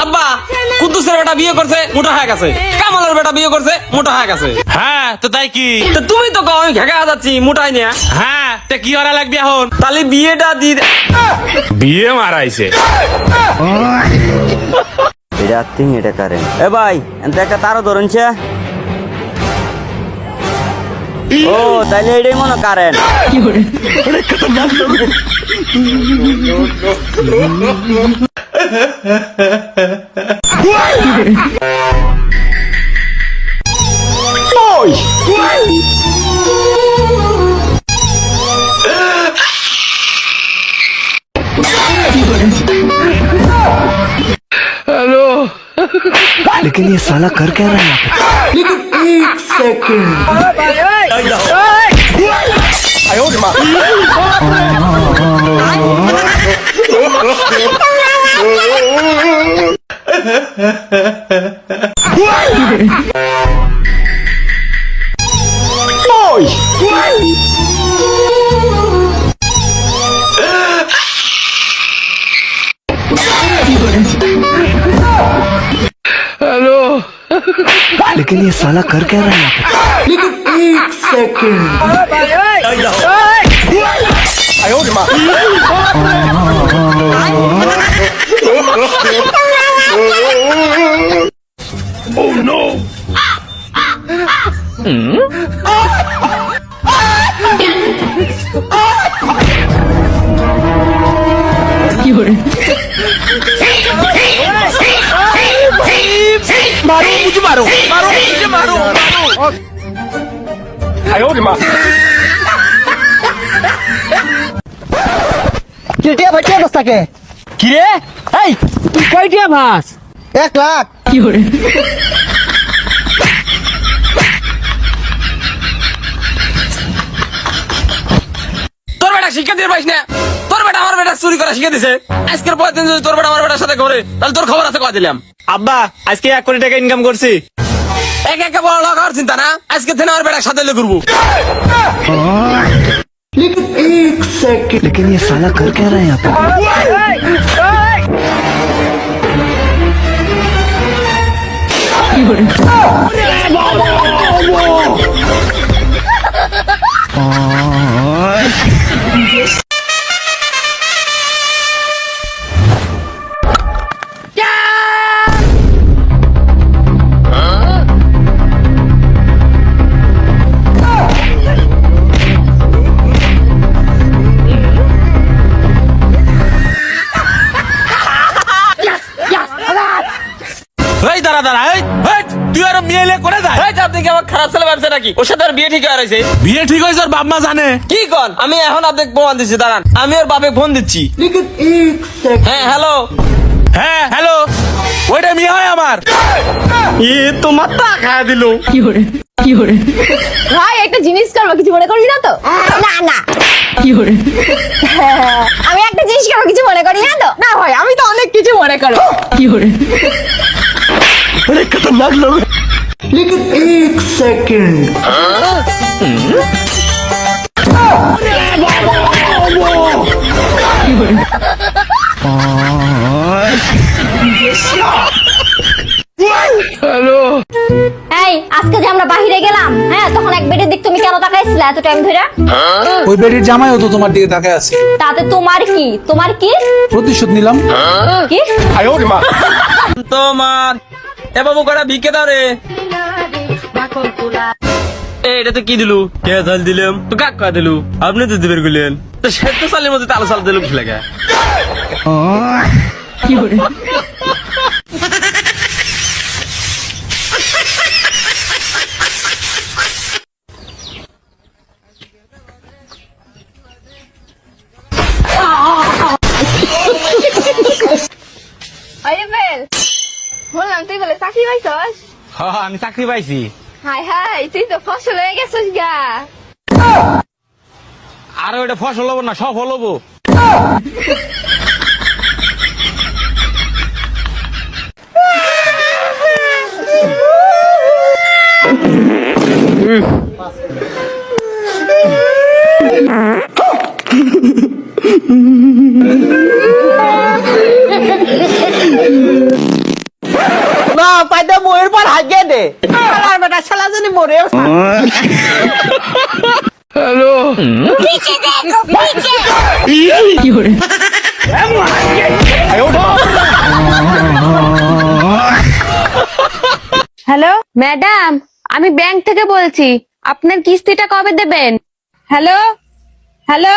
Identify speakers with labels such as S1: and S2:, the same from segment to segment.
S1: আব্বা কুদ্দুসের বেটা বিয়ে করছে মোটা হয়ে গেছে, কামালের বেটা বিয়ে করছে মোটা হয়ে গেছে।
S2: হ্যাঁ তো তাই কি?
S1: তো তুমি তো কও আমি ঘেঁকা যাচ্ছি মোটাই নিয়ে।
S2: হ্যাঁ তে কি করা লাগবে এখন?
S1: তাহলে বিয়েটা দি।
S2: বিয়ে মারাইছে।
S3: এটা তিন এটা কারেন্ট। এ ভাই এনতে একটা তারও ধরনছে। ও তাইলে এটাই মনে কারেন্ট।
S4: लेकिन ये साला कर क्या रहा है? लेकिन एक सेकंड। लेकिन ये साला कर क्या रहा है? लेकिन एक सेकंड। Oh no!
S2: मारो मुझे, मारो मारो मुझे, मारो मारो। आयो रे माँ।
S4: কেটিয়া ভাই কে দস্তাকে
S1: কি রে এই তুই কয়টা মাছ?
S4: 1 লাখ
S1: কি করে? তোর বেটা শিক্ষা দিয়ে পাইস না, তোর বেটা আমার বেটা চুরি করা শিখে দিছে। আজকের পর দিন যদি তোর বেটা আমার বেটার সাথে করে তাহলে তোর খবর আছে কয় দিলাম।
S2: আব্বা আজকে 1 কোটি টাকা ইনকাম করছি।
S1: এক এক বড় লোক আর চিন্তা না, আজকে থেকে আমার বেটার সাথে করবো।
S4: लेकिन एक सेकंड। लेकिन ये साला कर क्या रहा है यहाँ पे?
S1: এই দাঁড়া দাঁড়া, এই তুই আর মেয়ে করে যায়। আপনি কি আমার খারাপ ছেলে ভাবছে নাকি? ওর সাথে আর বিয়ে ঠিক হয়ে রয়েছে।
S2: বিয়ে ঠিক হয়েছে ওর বাপ মা জানে?
S1: কি কন? আমি এখন আপনাকে প্রমাণ দিচ্ছি, দাঁড়ান আমি ওর বাপে ফোন দিচ্ছি।
S4: लेकिन एक सेकंड।
S1: হ্যাঁ হ্যালো।
S2: হ্যাঁ হ্যালো, ওইটা মেয়ে হয় আমার।
S1: তোমার তা খাওয়া দিল।
S5: ভাই একটা জিনিস করবো, কিছু মনে করবি না তো? না না আমি একটা জিনিস করবো, কিছু মনে করি না তো? না ভাই আমি তো অনেক কিছু মনে করবো।
S4: अरे खतरनाक लोग। लेकिन एक सेकंड।
S5: এই আজকে যে আমরা বাহিরে গেলাম, হ্যাঁ তখন এক বেটের দিক তুমি কেন তাকাইছিলে এত টাইম ধরে?
S6: ওই বেটির জামাইও তো তোমার দিকে তাকায় আছে।
S5: তাতে তোমার কি? তোমার কি
S6: প্রতিশোধ নিলাম।
S5: কি?
S1: তোমার এ বাবু কটা ভিক্ষে দাও রে। এটা তো কি দিলু? কে চাল দিলাম তো কাক কয়া দিলু? আপনি তো দিবের গুলেন তো সে তো চালের মধ্যে তালো চাল দিলু কি লাগে?
S5: আরে বেল বললাম তুই বলে চাকরি পাইছস?
S2: হ্যাঁ আমি চাকরি পাইছি।
S5: হাই হাই তুই তো ফসল হয়ে গেছিস গা।
S2: আর ওইটা ফসল হবো না, সফল হবো। না পাইতে বইয়ের পর হাগিয়ে দে শালার বেটা শালা জানি মরে
S7: হ্যালো ম্যাডাম, আমি ব্যাংক থেকে বলছি, আপনার কিস্তিটা কবে দেবেন? হ্যালো হ্যালো,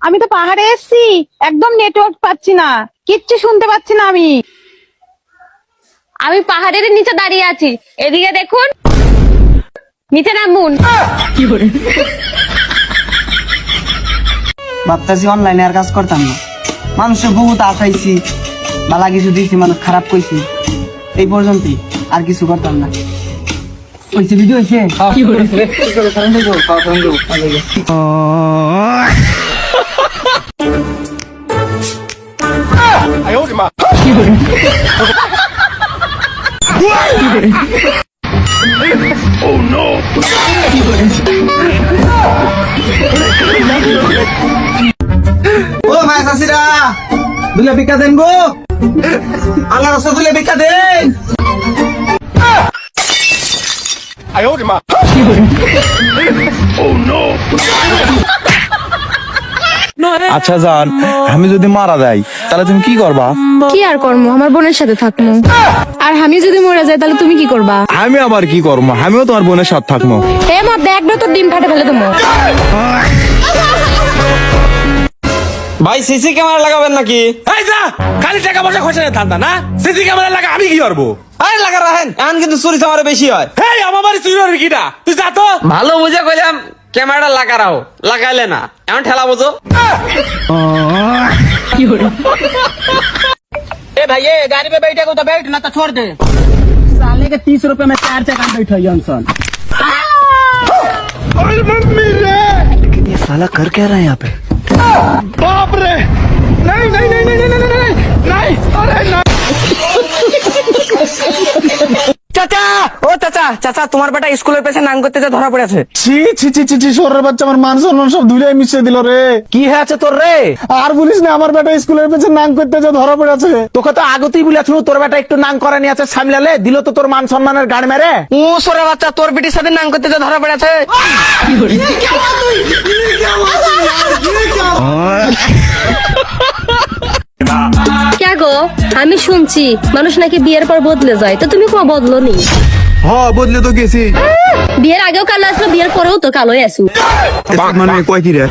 S7: আমি তো পাহাড়ে এসেছি, একদম নেটওয়ার্ক পাচ্ছি না, কিচ্ছু শুনতে পাচ্ছি না। আমি পাহাড়ের নিচে দাঁড়িয়ে আছি, এদিকে দেখুন, নিচে নামুন।
S8: ভাবতেছি অনলাইনে আর কাজ করতাম না, মানুষের বহুত আশাইছি, বালা কিছু দিয়েছি, মানুষ খারাপ কইছি, এই পর্যন্তই, আর কিছু করতাম না। হয়েছে ভিডিও হয়েছে। ও ভাই চাষিরা, দুলে ভিক্ষা দেন গো, আল্লাহ রাস্তা দুলে ভিক্ষা দেন।
S9: আচ্ছা জান, আমি যদি মারা যাই তাহলে তুমি কি করবা?
S7: কি আর করবো, আমার বোনের সাথে থাকবো। আর আমি যদি মরে যাই তাহলে তুমি কি করবা?
S9: আমি আবার কি করবো, আমিও তোমার বোনের সাথে থাকবো।
S7: এ মা দেখ না, তোর ডিম ফাটে ফেলে তোমার।
S1: ভাই সিসি ক্যামেরা লাগাবেন নাকি? এই যা, খালি টাকা পয়সা খরচা ধান্দা না, সিসি ক্যামেরা লাগা আমি কি করবো? আরে লাগা রাখেন, এখন কিন্তু চুরি চামারে বেশি হয়। এই আমার বাড়ি চুরি হবে কিটা, তুই যা তো। ভালো বুঝে কইলাম ক্যামেরাটা লাগারাও, লাগাইলে না, এমন ঠেলা বোঝো।
S2: ए भाई ये गाड़ी पे बैठे को तो बैठ ना तो छोड़ दे। साले के 30 रुपए में 4 चक्का बैठो जॉनसन।
S4: लेकिन ये साला कर क्या रहा है यहाँ पे?
S9: বাপ রে, नहीं नहीं नहीं नहीं नहीं नहीं नहीं, अरे नहीं।
S2: চাচা, ও চাচা, চাচা তোমার বেটা স্কুলের পেছনে নাং করতে যা ধরা পড়েছে।
S9: ছি ছি ছি ছি ছি, সরের বাচ্চা আমার মান সম্মান সব ধুলাই মিশিয়ে দিল রে।
S2: কি হয়েছে তোর রে?
S9: আর বলিস না, আমার বেটা স্কুলের পেছনে নাং করতে যা ধরা পড়েছে।
S2: তোকে তো আগতেই বলেছিল তোর বেটা একটু নাং করা নিয়ে আছে, সামলালে দিল তো তোর মান সম্মানের গাড় মেরে। ও সরে বাচ্চা, তোর বেটির সাথে নাং করতে যা ধরা পড়েছে।
S5: কে গো, আমি শুনছি মানুষ নাকি বিয়ের পর বদলে যায়, তো তুমি কোনো বদলো নি?
S9: হ্যাঁ বদলে তো গেছি,
S5: বিয়ের আগেও কালো আসলো, বিয়ের পরেও তো কালোই আসু।
S9: মানে কয় কি রে?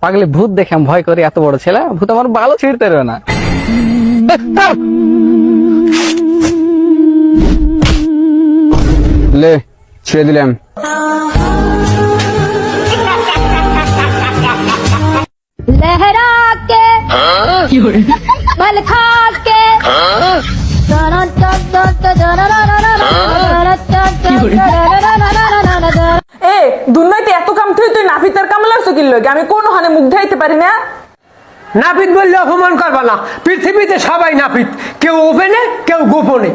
S2: পাগলে ভূত দেখে আমি ভয় করি, এত বড় ছেলে ভূত আমার ভালো ছিড়তে পারবে না। লে ছেড়ে দিলাম।
S5: लहरा के बल खा के
S10: এ দুনিয়াতে এত কাম তুই তুই নাফিতের কাম লাগছো কি লগে? আমি কোন হানে মুখ ধাইতে পারি না।
S2: নাপিত বললে অপমান করবা না, পৃথিবীতে সবাই নাপিত, কেউ ওপেনে কেউ গোপনে।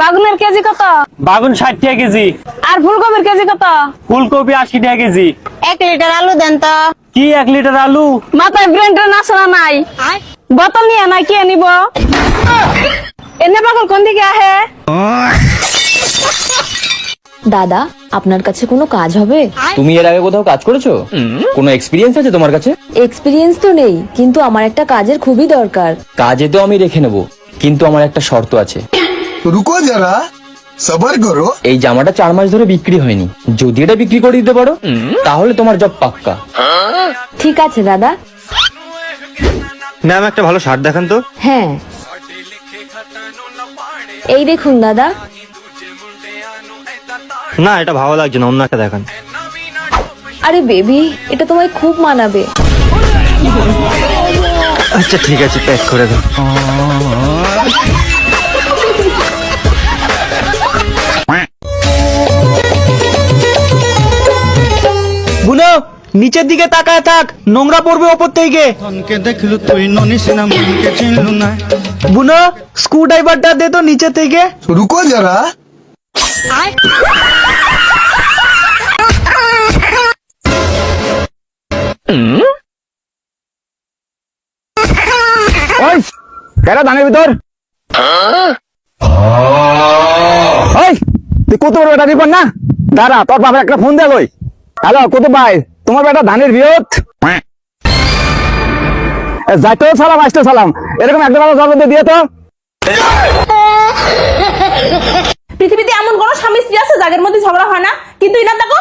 S7: বাগুনের কেজি কত?
S2: বাগুন 60 টাকা কেজি।
S7: আর ফুলকপির কেজি কত?
S2: ফুলকপি 80 টাকা কেজি।
S7: 1 লিটার আলু দেন তো।
S2: কি 1 লিটার আলু?
S7: মাথায় ব্রেন্ডের নাচনা নাই, বোতল নিয়ে নাই, কে নিব? এনে পাগল কোন দিকে আহে?
S5: দাদা, আপনার কাছে কোনো কাজ হবে?
S1: তুমি এর আগে কোথাও কাজ করেছো? কোনো এক্সপিরিয়েন্স আছে তোমার কাছে?
S5: এক্সপিরিয়েন্স তো নেই, কিন্তু আমার একটা কাজের খুবই দরকার।
S1: কাজে তো আমি রেখে নেব, কিন্তু আমার একটা শর্ত আছে।
S9: রুকো যারা, সবার করো।
S1: এই জামাটা 4 মাস ধরে বিক্রি হয়নি, যদি এটা বিক্রি করে দিতে পারো তাহলে তোমার জব পাক্কা।
S5: ঠিক আছে দাদা।
S9: ম্যাম একটা ভালো শার্ট দেখান তো।
S5: হ্যাঁ, এই দেখুন দাদা।
S9: না এটা ভালো লাগছে না, অন্য একটা দেখান।
S5: আরে বেবি, এটা তোমায় খুব মানাবে।
S9: আচ্ছা ঠিক আছে, প্যাক করে দাও।
S2: নিচের দিকে তাকায় থাক, নোংরা পড়বে ওপর থেকে। বুনো, স্ক্রু ড্রাইভারটা দে তো নিচে থেকে।
S9: रुको जरा
S2: ওই কেরা ধানের ভিতর, ওই তুই কত বড় বেটা দিবন না, দাঁড়া তোর বাবার একটা ফোন দে লই। হ্যালো কুতুব ভাই, তোমার বেটা ধানের বিয়ত যাইতেও সালাম আসতে সালাম, এরকম একটা ভালো জবাব দিয়ে তো।
S10: পৃথিবীতে এমন কোন স্বামী স্ত্রী আছে যাদের মধ্যে ঝগড়া হয় না, কিন্তু ইনার দেখো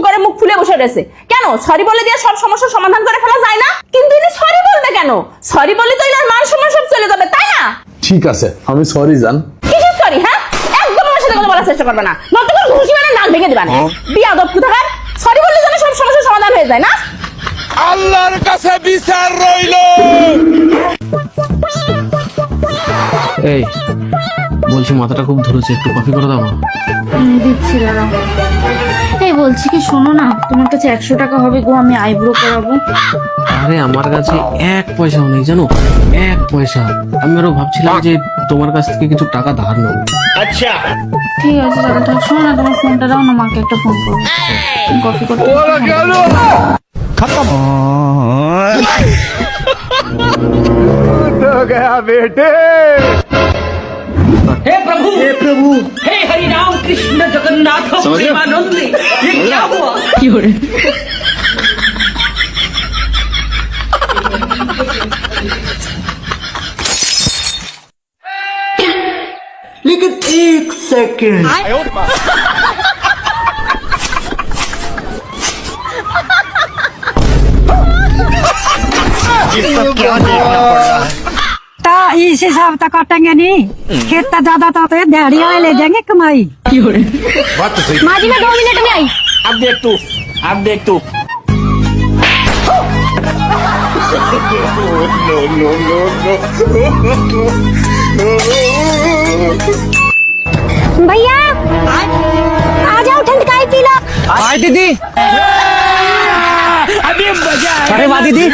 S10: করে মুখ ফুলে বসে রয়েছে। কেন সরি বলে দিয়ে সব সমস্যার সমাধান করে ফেলা যায় না? কিন্তু ইনি সরি বলবে কেন? সরি বলে তো ইনার মান সম্মান সব চলে যাবে, তাই না?
S6: ঠিক আছে, আমি সরি জান।
S10: কিসের সরি? হ্যাঁ, একদম আমার সাথে কথা বলার চেষ্টা করবে না, নয়তো করে ঘুষি মেরে নাক ভেঙে দিবা না। বিয়াদব কোথাকার, সরি বললে যেন সব সমস্যার সমাধান হয়ে যায় না?
S1: আল্লাহর কাছে বিচার রইলো।
S2: এই বলছি মাথাটা খুব ধরেছে, একটু কফি করে দাও না।
S7: দিচ্ছি দাঁড়াও। এই বলছি কি, শোনো না, তোমার কাছে 100 টাকা হবে গো, আমি আইব্রো করাবো।
S2: আরে আমার কাছে 1 পয়সাও নেই জানো, 1 পয়সা। আমি আরো ভাবছিলাম যে তোমার কাছ থেকে কিছু টাকা ধার নেবো।
S7: ঠিক আছে দাদা, তাহলে শোনো না, তোমার ফোনটা দাও না, মাকে একটা ফোন করো। কফি করতে
S9: हो गया बेटे
S4: लेकिन एक सेकंड
S7: इस हिसाब तक काटेंगे नहीं, खेत ज्यादा तो दिहाड़ी वाले ले जाएंगे कमाई।
S5: माजी मैं 2 मिनट में आई।
S1: अब देख तू
S5: भैया आ जाओ, ठंड का पी लो।
S2: आए दीदी,
S1: अभी मजा
S2: अरे वाह दीदी,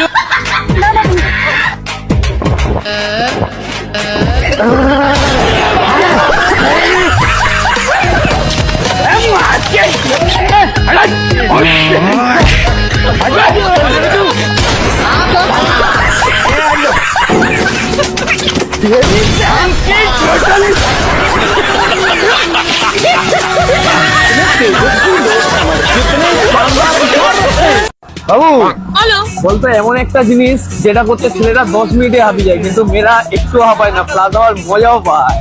S2: বাবু বলতো এমন একটা জিনিস যেটা করতে ছেলেরা 10 মিনিটে হাঁপিয়ে যায়, কিন্তু মেয়েরা একটু হাঁপায় না, প্লাস আবার মজাও পায়।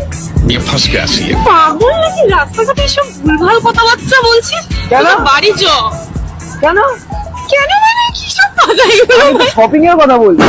S7: পাগল নাকি, রাস্তাঘাটে এসব ভুলভাল কথাবার্তা বলছিস?
S2: কেন?
S7: বাড়ি চ।
S2: কেন?
S7: কেন মানে কি সব কথা এগুলো?
S2: শপিং এর কথা বলছি।